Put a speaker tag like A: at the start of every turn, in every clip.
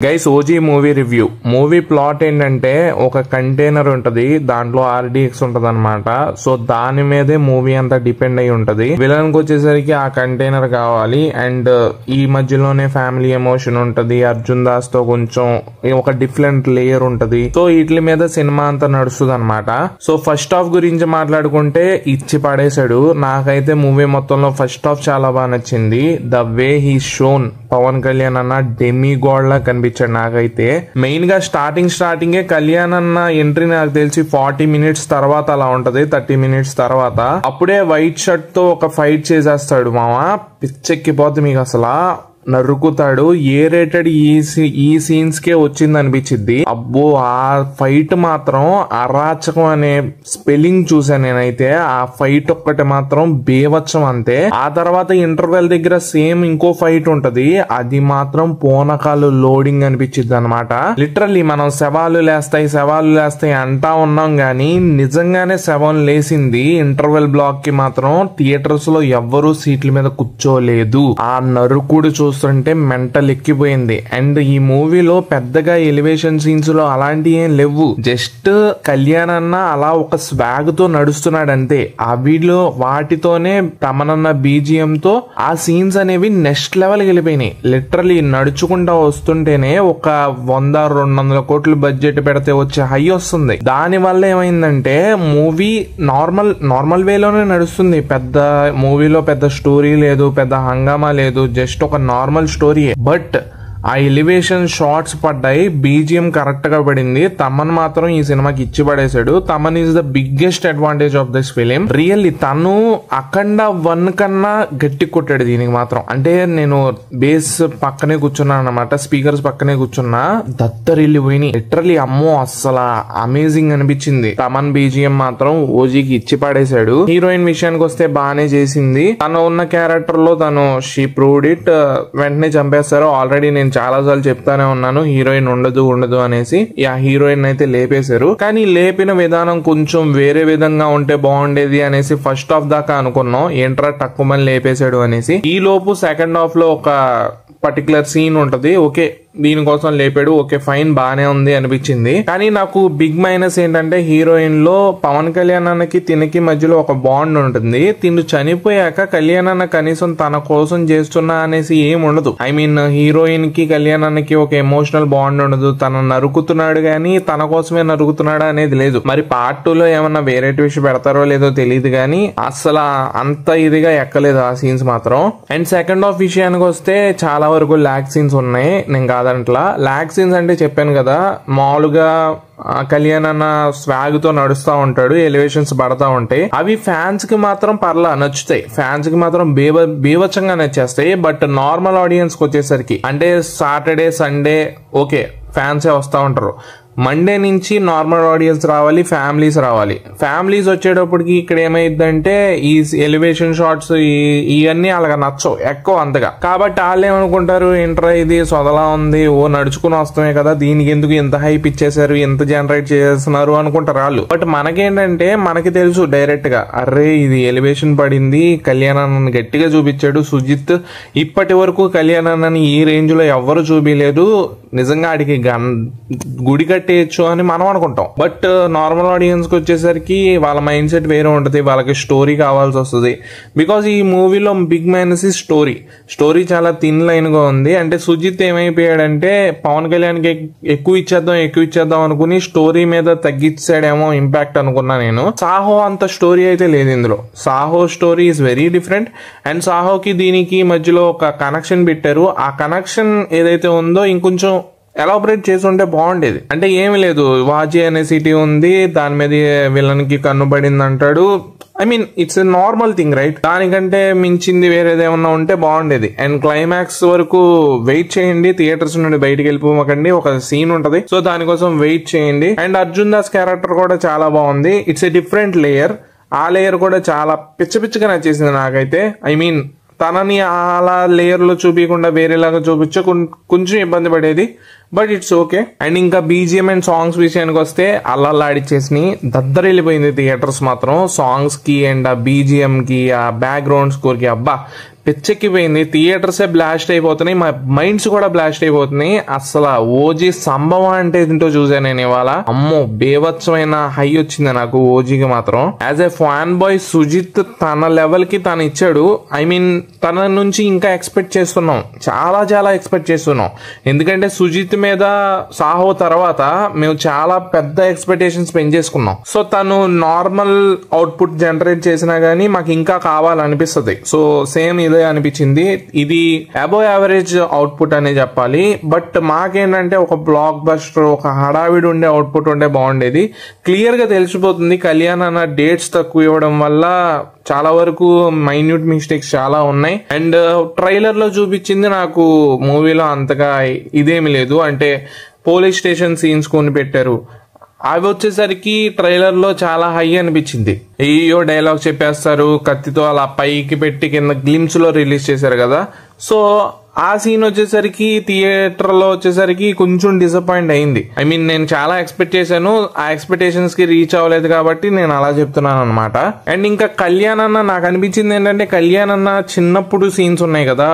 A: Guys OG movie review. Movie plot ఏంటంటే ఒక container ఉంటది, దాంట్లో RDX ఉంటది అనమాట. సో దాని మీదే మూవీ అంతా డిపెండ్ అయి ఉంటది. విలన్ కి వచ్చేసరికి ఆ కంటైనర్ కావాలి అండ్ ఈ మధ్యలోనే ఫ్యామిలీ ఎమోషన్ ఉంటది. అర్జున్ దాస్ తో కొంచెం ఒక డిఫరెంట్ లేయర్ ఉంటది. సో వీటి మీద సినిమా అంతా నడుస్తుంది అనమాట. సో ఫస్ట్ హాఫ్ గురించి మాట్లాడుకుంటే ఇచ్చి పడేశాడు. నాకైతే మూవీ మొత్తంలో ఫస్ట్ హాఫ్ చాలా బాగా నచ్చింది. The way he shown Pawan Kalyan అన్న డెమీ గాడ్ లా కనిపించాడు నాకైతే. మెయిన్ గా స్టార్టింగే కళ్యాణ్ అన్న ఎంట్రీ నాకు తెలిసి 40 minutes తర్వాత అలా ఉంటది, 30 minutes తర్వాత. అప్పుడే వైట్ షర్ట్ తో ఒక ఫైట్ చేసేస్తాడు మామ. పిచ్చెక్కిపోద్ది మీకు అసలు. నరుకుతాడు. ఏ రేటెడ్ ఈ సీన్స్ కే వచ్చింది అనిపించింది. అబ్బో ఆ ఫైట్ మాత్రం అరాచకం అనే స్పెల్లింగ్ చూసాను నేనైతే. ఆ ఫైట్ ఒక్కటి మాత్రం బేవచ్చం అంతే. ఆ తర్వాత ఇంటర్వెల్ దగ్గర సేమ్ ఇంకో ఫైట్ ఉంటది, అది మాత్రం పోనకాలు లోడింగ్ అనిపించింది అనమాట. లిటరల్లీ మనం శవాలు లేస్తాయి అంటా ఉన్నాం గానీ నిజంగానే శవం లేసింది. ఇంటర్వెల్ బ్లాక్ కి మాత్రం థియేటర్స్ లో ఎవ్వరూ సీట్ల మీద కూర్చోలేదు. ఆ నరుకుడు చూస్తుంటే మెంటల్ ఎక్కిపోయింది. అండ్ ఈ మూవీలో పెద్దగా ఎలివేషన్ సీన్స్ లో అలాంటి ఏం లేవు. జస్ట్ కళ్యాణ్ అన్న అలా ఒక స్వాగ్ తో నడుస్తున్నాడు అంతే. ఆ వీడియో వాటితోనే తమనన్న BGM తో ఆ సీన్స్ అనేవి నెక్స్ట్ లెవెల్ వెళ్ళిపోయినాయి. లిటరలీ నడుచుకుంటా వస్తుంటేనే ఒక 100-200 కోట్లు బడ్జెట్ పెడితే వచ్చే హై వస్తుంది. దాని వల్ల ఏమైందంటే మూవీ నార్మల్ వేలోనే నడుస్తుంది. పెద్ద మూవీలో పెద్ద స్టోరీ లేదు, పెద్ద హంగామా లేదు, జస్ట్ ఒక నార్మల్ స్టోరీ. బట్ ఆ ఎలివేషన్ షార్ట్స్ పడ్డాయి, BGM కరెక్ట్ గా పడింది. తమన్ మాత్రం ఈ సినిమాకి ఇచ్చి పడేశాడు. Thaman is the biggest advantage of this film. Really తను అఖండ 1 కన్నా గట్టి కొట్టాడు దీనికి మాత్రం. అంటే నేను బేస్ పక్కనే కూర్చున్నాను అనమాట, స్పీకర్స్ పక్కనే కూర్చున్నా. దత్తరిల్లి పోయినాయి లిటరలీ. అమ్మో అస్సలు అమేజింగ్ అనిపించింది. తమన్ BGM మాత్రం ఓజీకి ఇచ్చి పడేశాడు. హీరోయిన్ విషయానికి వస్తే బానే చేసింది. తను ఉన్న క్యారెక్టర్ లో తను షీ ప్రూవ్డ్ ఇట్. వెంటనే చంపేస్తారు. ఆల్రెడీ నేను చాలా సార్లు చెప్తానే ఉన్నాను హీరోయిన్ ఉండదు అనేసి. ఆ హీరోయిన్ అయితే లేపేశారు. కానీ లేపిన విధానం కొంచెం వేరే విధంగా ఉంటే బాగుండేది అనేసి ఫస్ట్ హాఫ్ దాకా అనుకున్నాం. ఏంట్రా తక్కువ లేపేశాడు అనేసి. ఈ లోపు సెకండ్ హాఫ్ లో ఒక పర్టికులర్ సీన్ ఉంటది. ఓకే దీనికోసం లేపాడు, ఓకే ఫైన్ బానే ఉంది అనిపించింది. కానీ నాకు బిగ్ మైనస్ ఏంటంటే హీరోయిన్ లో పవన్ కళ్యాణ్ అన్నకి తినకి మధ్యలో ఒక బాండ్ ఉంటుంది. తిను చనిపోయాక కళ్యాణ్ అన్న కనీసం తన కోసం చేస్తున్నా అనేసి ఏం ఉండదు. ఐ మీన్ హీరోయిన్ కి కళ్యాణ్ అన్నకి ఒక ఎమోషనల్ బాండ్ ఉండదు. తను నరుకుతున్నాడు గానీ తన కోసమే నరుకుతున్నాడు అనేది లేదు. మరి పార్ట్ 2 లో ఏమన్నా వేరే ట్విస్ట్ పెడతారో లేదో తెలియదు గానీ అసలు అంత ఇదిగా ఎక్కలేదు ఆ సీన్స్ మాత్రం. అండ్ సెకండ్ హాఫ్ విషయానికి వస్తే చాలా వరకు ల్యాగ్ సీన్స్ ఉన్నాయి. నేను కాదంట్లా. ల్యాగ్ సీన్స్ అంటే చెప్పాను కదా, మామూలుగా కళ్యాణ్ అన్న స్వాగ్ తో నడుస్తా ఉంటాడు, ఎలివేషన్స్ పడతా ఉంటాయి. అవి ఫ్యాన్స్ కి మాత్రం పర్లా నచ్చుతాయి, ఫ్యాన్స్ కి మాత్రం బీభత్సంగా నచ్చేస్తాయి. బట్ నార్మల్ ఆడియన్స్ కి వచ్చేసరికి అంటే సాటర్డే సండే ఓకే ఫ్యాన్సే వస్తా ఉంటారు. మండే నుంచి నార్మల్ ఆడియన్స్ రావాలి, ఫ్యామిలీస్ రావాలి. ఫ్యామిలీస్ వచ్చేటప్పటికి ఇక్కడ ఏమైందంటే ఈ ఎలివేషన్ షాట్స్ ఇవన్నీ అలాగా నచ్చవు ఎక్కువ అంతగా. కాబట్టి వాళ్ళు ఏమనుకుంటారు, ఏంట్రా ఇది సొదలా ఉంది, ఓ నడుచుకుని వస్తామే కదా, దీనికి ఎందుకు ఇంత హైప్ ఇచ్చేసారు, ఎంత జనరేట్ చేస్తున్నారు అనుకుంటారు వాళ్ళు. బట్ మనకేంటంటే మనకి తెలుసు డైరెక్ట్ గా, అరే ఇది ఎలివేషన్ పడింది, కళ్యాణ్ అన్నని గట్టిగా చూపించాడు సుజిత్. ఇప్పటి వరకు కళ్యాణ్ అన్నని ఈ రేంజ్ లో ఎవ్వరు చూపించలేదు. నిజంగా ఆడికి గుడి కట్టేయచ్చు అని మనం అనుకుంటాం. బట్ నార్మల్ ఆడియన్స్ కి వచ్చేసరికి వాళ్ళ మైండ్ సెట్ వేరే ఉంటది. వాళ్ళకి స్టోరీ కావాల్సి వస్తుంది. బికాస్ ఈ మూవీలో బిగ్ మైనస్ ఈ స్టోరీ చాలా థిన్ లైన్ గా ఉంది. అంటే సుజిత్ ఏమైపోయాడంటే పవన్ కళ్యాణ్ కి ఎక్కువ ఇచ్చేద్దాం అనుకుని స్టోరీ మీద తగ్గించాడేమో ఇంపాక్ట్ అనుకున్నా నేను. సాహో అంత స్టోరీ అయితే లేదు ఇందులో. Saaho story is very different. And సాహోకి దీనికి మధ్యలో ఒక కనెక్షన్ పెట్టారు. ఆ కనెక్షన్ ఏదైతే ఉందో ఇంకొంచెం ఎలాబరేట్ చేసి ఉంటే బాగుండేది. అంటే ఏమి లేదు, వాజీ అనే సిటీ ఉంది, దాని మీద విలన్ కి కన్నుబడింది అంటాడు. I mean it's a normal thing right. దానికంటే మించింది వేరేదేమన్నా ఉంటే బాగుండేది. అండ్ క్లైమాక్స్ వరకు వెయిట్ చేయండి, థియేటర్స్ నుండి బయటకు వెళ్ళిపోమకండి. ఒక సీన్ ఉంటది, సో దానికోసం వెయిట్ చేయండి. అండ్ అర్జున్ దాస్ క్యారెక్టర్ కూడా చాలా బాగుంది. It's a different layer. ఆ లేయర్ కూడా చాలా పిచ్చగా నచ్చేసింది నాకైతే. ఐ మీన్ తనని అలా లేయర్ లో చూపించకుండా వేరేలాగా చూపించే కొంచెం ఇబ్బంది పడేది. But it's okay. అండ్ ఇంకా BGM అండ్ సాంగ్స్ విషయానికి వస్తే అల్లల్లాడిచ్చేసి దద్దరెళ్ళిపోయింది థియేటర్స్ మాత్రం. సాంగ్స్ కి అండ్ ఆ BGM కి ఆ బ్యాక్గ్రౌండ్ స్కోర్ కి అబ్బా పిచ్చెక్కిపోయింది. థియేటర్సే బ్లాస్ట్ అయిపోతున్నాయి, మా మైండ్స్ కూడా బ్లాస్ట్ అయిపోతున్నాయి. అసలు ఓజీ సంభవం అంటే ఏంటో చూసాను నేను ఇవాళ. అమ్మో బేవత్సమైన హై వచ్చింది నాకు ఓజీకి మాత్రం. As a fan boy Sujith తన లెవెల్ కి తను ఇచ్చాడు. ఐ మీన్ తన నుంచి ఇంకా ఎక్స్పెక్ట్ చేస్తున్నాం, చాలా చాలా ఎక్స్పెక్ట్ చేస్తున్నాం. ఎందుకంటే సుజిత్ మీద సాహో తర్వాత మేము చాలా పెద్ద ఎక్స్పెక్టేషన్స్ పెంచేసుకున్నాం. సో తను నార్మల్ అవుట్పుట్ జనరేట్ చేసినా గానీ మాకు ఇంకా కావాలనిపిస్తుంది. సో సేమ్ ఇదే అనిపించింది. ఇది అబోవ్ యావరేజ్ అవుట్పుట్ అనే చెప్పాలి. బట్ మాకేంటంటే ఒక బ్లాక్ బస్టర్, ఒక హడావిడి ఉండే అవుట్పుట్ ఉంటే బాగుండేది. క్లియర్ గా తెలిసిపోతుంది కళ్యాణ్ అన్న డేట్స్ తక్కువ ఇవ్వడం వల్ల చాలా వరకు మైన్యూట్ మిస్టేక్స్ చాలా ఉన్నాయి. అండ్ ట్రైలర్ లో చూపించింది నాకు మూవీలో అంతగా ఇదేమి లేదు. అంటే పోలీస్ స్టేషన్ సీన్స్ కొని పెట్టారు, అవి వచ్చేసరికి ట్రైలర్ లో చాలా హై అనిపించింది. ఏయో డైలాగ్ చెప్పేస్తారు, కత్తితో అలా పైకి పెట్టి కింద గ్లిమ్స్ లో రిలీజ్ చేశారు కదా. సో ఆ సీన్ వచ్చేసరికి థియేటర్ లో వచ్చేసరికి కొంచెం డిసప్పాయింట్ అయింది. ఐ మీన్ నేను చాలా ఎక్స్పెక్ట్ చేశాను, ఆ ఎక్స్పెక్టేషన్స్ కి రీచ్ అవ్వలేదు కాబట్టి నేను అలా చెప్తున్నాను అనమాట. అండ్ ఇంకా కళ్యాణ్ అన్న నాకు అనిపించింది ఏంటంటే, కళ్యాణ్ అన్న చిన్నప్పుడు సీన్స్ ఉన్నాయి కదా,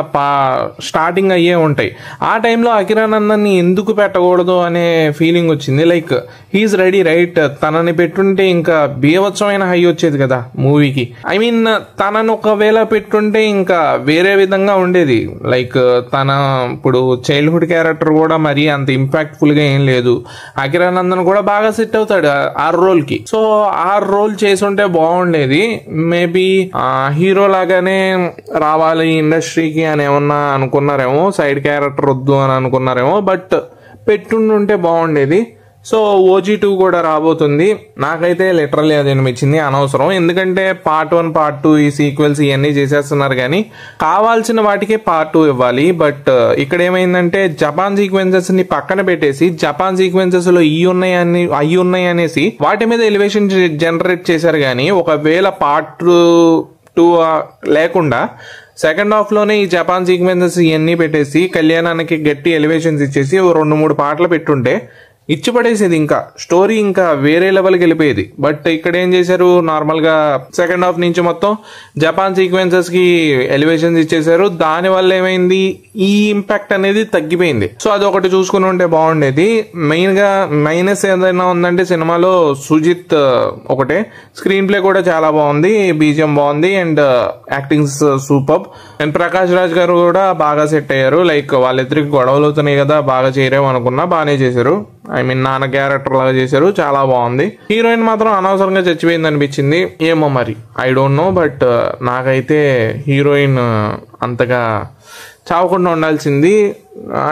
A: స్టార్టింగ్ అయ్యే ఉంటాయి. ఆ టైంలో అకిరానందన్ని ఎందుకు పెట్టకూడదు అనే ఫీలింగ్ వచ్చింది. లైక్ హీఈస్ రెడీ రైట్, తనని పెట్టుంటే ఇంకా బీభత్సమైన హై వచ్చేది కదా మూవీకి. ఐ మీన్ తనను ఒకవేళ పెట్టుంటే ఇంకా వేరే విధంగా ఉండేది. లైక్ తన ఇప్పుడు చైల్డ్హుడ్ క్యారెక్టర్ కూడా మరి అంత ఇంపాక్ట్ఫుల్ గా ఏం లేదు. అకిరానందన్ కూడా బాగా సెట్ అవుతాడు ఆ రోల్ కి. సో ఆ రోల్ చేసుంటే బాగుండేది. మేబీ హీరో లాగానే రావాలి ఇండస్ట్రీకి అని ఏమన్నా అనుకున్నారేమో, సైడ్ క్యారెక్టర్ వద్దు అని అనుకున్నారేమో. బట్ పెట్టుంటే బాగుండేది. సో OG2 కూడా రాబోతుంది. నాకైతే లిటరల్లీ అది అనిపించింది అనవసరం. ఎందుకంటే పార్ట్ 1 పార్ట్ 2 ఈ సీక్వెల్స్ ఇవన్నీ చేసేస్తున్నారు కానీ కావాల్సిన వాటికే పార్ట్ 2 ఇవ్వాలి. బట్ ఇక్కడ ఏమైందంటే జపాన్ సీక్వెన్సెస్ ని పక్కన పెట్టేసి జపాన్ సీక్వెన్సెస్ లో అయి ఉన్నాయి అనేసి వాటి మీద ఎలివేషన్ జనరేట్ చేశారు. కానీ ఒకవేళ పార్ట్ 2 లేకుండా సెకండ్ హాఫ్ లోనే ఈ జపాన్ సీక్వెన్సెస్ ఇవన్నీ పెట్టేసి కళ్యాణానికి గట్టి ఎలివేషన్స్ ఇచ్చేసి 2-3 పాటలు పెట్టుంటే ఇచ్చి పడేసేది, ఇంకా స్టోరీ ఇంకా వేరే లెవెల్కి వెళ్ళిపోయేది. బట్ ఇక్కడ ఏం చేశారు, నార్మల్ గా సెకండ్ హాఫ్ నుంచి మొత్తం జపాన్ సీక్వెన్సెస్ కి ఎలివేషన్స్ ఇచ్చేసారు. దాని వల్ల ఏమైంది, ఈ ఇంపాక్ట్ అనేది తగ్గిపోయింది. సో అది ఒకటి చూసుకుని ఉంటే బాగుండేది. మెయిన్ గా మైనస్ ఏదైనా ఉందంటే సినిమాలో సుజిత్ ఒకటే. స్క్రీన్ ప్లే కూడా చాలా బాగుంది, బీజిఎం బాగుంది, and acting super. And Prakash Raj గారు కూడా బాగా సెట్ అయ్యారు. లైక్ వాళ్ళిద్దరికి గొడవలు అవుతున్నాయి కదా, బాగా చేయరేమో అనుకున్నా, బాగానే చేశారు. ఐ మీన్ నాన్న క్యారెక్టర్ లాగా చేశారు, చాలా బాగుంది. హీరోయిన్ మాత్రం అనవసరంగా చచ్చిపోయింది అనిపించింది. ఏమో మరి ఐ డోంట్ నో. బట్ నాకైతే హీరోయిన్ అంతగా చావకుండా ఉండాల్సింది.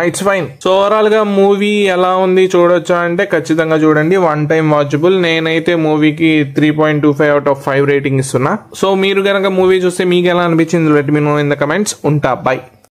A: It's fine. సో ఓవరాల్ గా మూవీ ఎలా ఉంది చూడొచ్చా అంటే ఖచ్చితంగా చూడండి, 1 టైం వాచబుల్. నేనైతే మూవీకి 3.25 out of 5 రేటింగ్ ఇస్తున్నా. సో మీరు గనక మూవీ చూస్తే మీకు ఎలా అనిపించింది let me know in the comments. ఉంటా, బై.